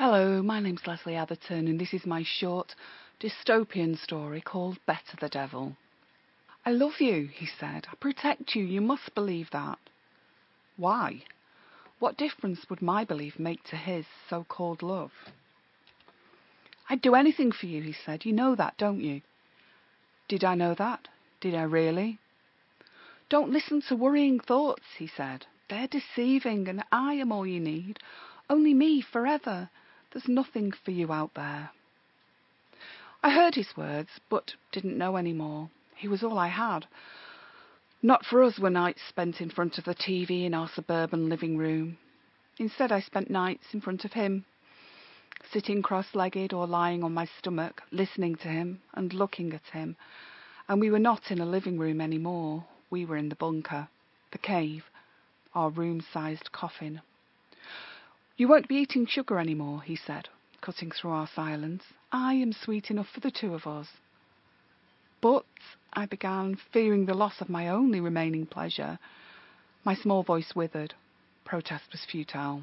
Hello, my name's Lesley Atherton and this is my short dystopian story called Better the Devil. I love you, he said. I protect you. You must believe that. Why? What difference would my belief make to his so-called love? I'd do anything for you, he said. You know that, don't you? Did I know that? Did I really? Don't listen to worrying thoughts, he said. They're deceiving and I am all you need. Only me forever. There's nothing for you out there. I heard his words, but didn't know any more. He was all I had. Not for us were nights spent in front of the TV in our suburban living room. Instead, I spent nights in front of him, sitting cross-legged or lying on my stomach, listening to him and looking at him. And we were not in a living room anymore. We were in the bunker, the cave, our room-sized coffin. You won't be eating sugar anymore, he said, cutting through our silence. I am sweet enough for the two of us. But, I began, fearing the loss of my only remaining pleasure. My small voice withered. Protest was futile.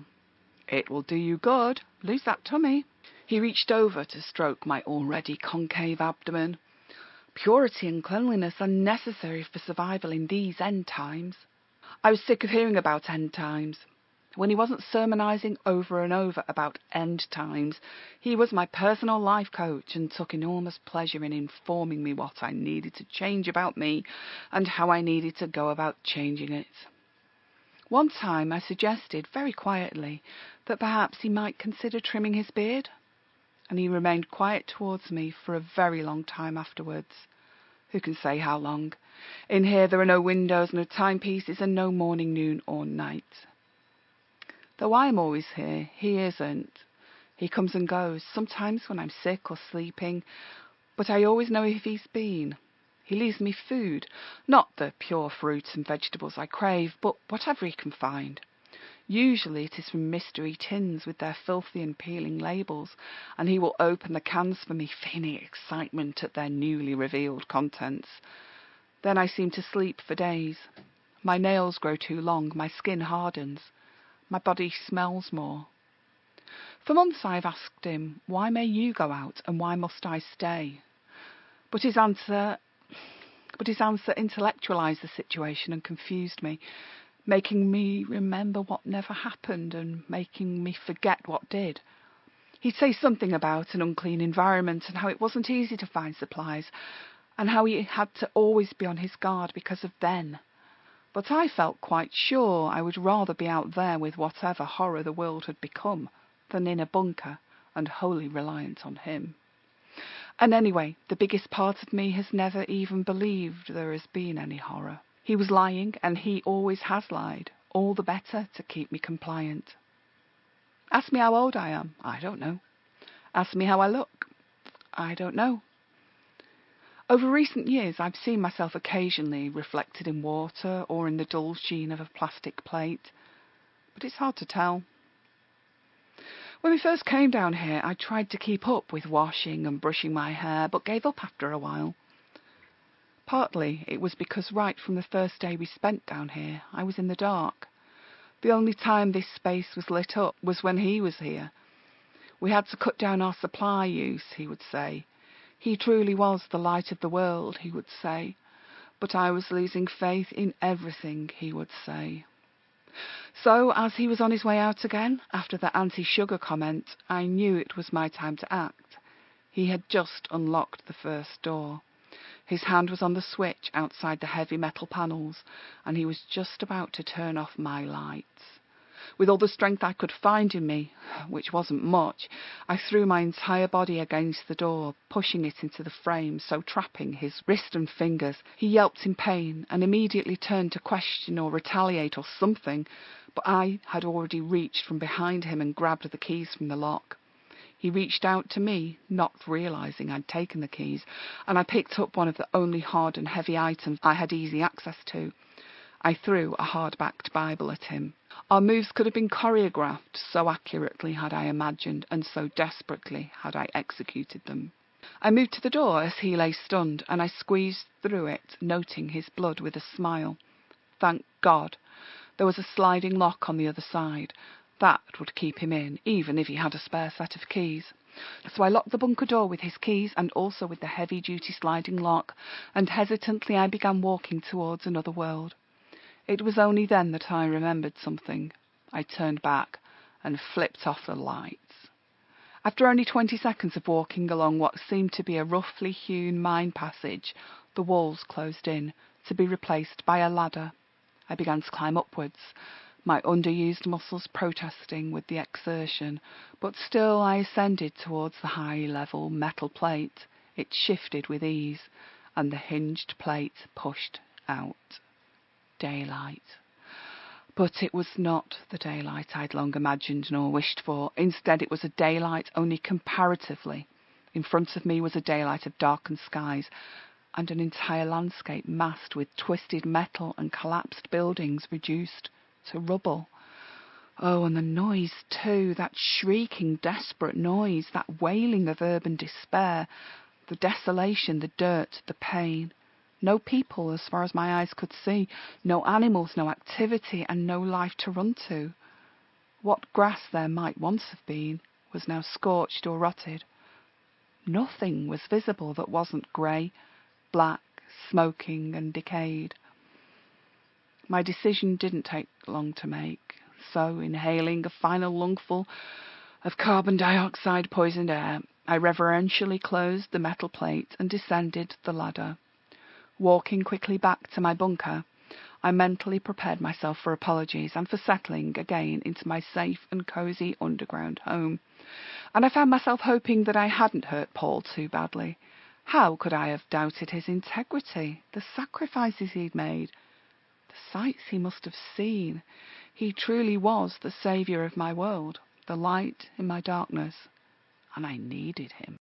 It will do you good. Lose that tummy. He reached over to stroke my already concave abdomen. Purity and cleanliness are necessary for survival in these end times. I was sick of hearing about end times. When he wasn't sermonizing over and over about end times, he was my personal life coach and took enormous pleasure in informing me what I needed to change about me and how I needed to go about changing it. One time I suggested, very quietly, that perhaps he might consider trimming his beard, and he remained quiet towards me for a very long time afterwards. Who can say how long? In here there are no windows, no timepieces, and no morning, noon, or night. Though I'm always here, he isn't. He comes and goes, sometimes when I'm sick or sleeping, but I always know if he's been. He leaves me food, not the pure fruits and vegetables I crave, but whatever he can find. Usually it is from mystery tins with their filthy and peeling labels, and he will open the cans for me, feigning excitement at their newly revealed contents. Then I seem to sleep for days. My nails grow too long, my skin hardens. My body smells more. For months I've asked him, why may you go out and why must I stay? But his answer intellectualized the situation and confused me, making me remember what never happened and making me forget what did. He'd say something about an unclean environment and how it wasn't easy to find supplies and how he had to always be on his guard because of then. But I felt quite sure I would rather be out there with whatever horror the world had become than in a bunker and wholly reliant on him. And anyway, the biggest part of me has never even believed there has been any horror. He was lying, and he always has lied, all the better to keep me compliant. Ask me how old I am. I don't know. Ask me how I look. I don't know. Over recent years, I've seen myself occasionally reflected in water or in the dull sheen of a plastic plate, but it's hard to tell. When we first came down here, I tried to keep up with washing and brushing my hair, but gave up after a while. Partly it was because right from the first day we spent down here, I was in the dark. The only time this space was lit up was when he was here. We had to cut down our supply use, he would say. He truly was the light of the world, he would say, but I was losing faith in everything, he would say. So, as he was on his way out again, after the anti-sugar comment, I knew it was my time to act. He had just unlocked the first door. His hand was on the switch outside the heavy metal panels, and he was just about to turn off my lights. With all the strength I could find in me, which wasn't much, I threw my entire body against the door, pushing it into the frame, so trapping his wrist and fingers. He yelped in pain and immediately turned to question or retaliate or something, but I had already reached from behind him and grabbed the keys from the lock. He reached out to me, not realizing I'd taken the keys, and I picked up one of the only hard and heavy items I had easy access to. I threw a hard-backed Bible at him. Our moves could have been choreographed, so accurately had I imagined, and so desperately had I executed them. I moved to the door as he lay stunned, and I squeezed through it, noting his blood with a smile. Thank God. There was a sliding lock on the other side. That would keep him in, even if he had a spare set of keys. So I locked the bunker door with his keys and also with the heavy-duty sliding lock, and hesitantly I began walking towards another world. It was only then that I remembered something. I turned back and flipped off the lights. After only 20 seconds of walking along what seemed to be a roughly hewn mine passage, the walls closed in, to be replaced by a ladder. I began to climb upwards, my underused muscles protesting with the exertion, but still I ascended towards the high-level metal plate. It shifted with ease, and the hinged plate pushed out. Daylight. But it was not the daylight I'd long imagined nor wished for. Instead, it was a daylight only comparatively. In front of me was a daylight of darkened skies, and an entire landscape massed with twisted metal and collapsed buildings reduced to rubble. Oh, and the noise too, that shrieking, desperate noise, that wailing of urban despair, the desolation, the dirt, the pain. No people as far as my eyes could see, no animals, no activity, and no life to run to. What grass there might once have been was now scorched or rotted. Nothing was visible that wasn't grey, black, smoking and decayed. My decision didn't take long to make, so inhaling a final lungful of carbon dioxide poisoned air, I reverentially closed the metal plate and descended the ladder. Walking quickly back to my bunker, I mentally prepared myself for apologies and for settling again into my safe and cosy underground home. And I found myself hoping that I hadn't hurt Paul too badly. How could I have doubted his integrity, the sacrifices he'd made, the sights he must have seen? He truly was the saviour of my world, the light in my darkness, and I needed him.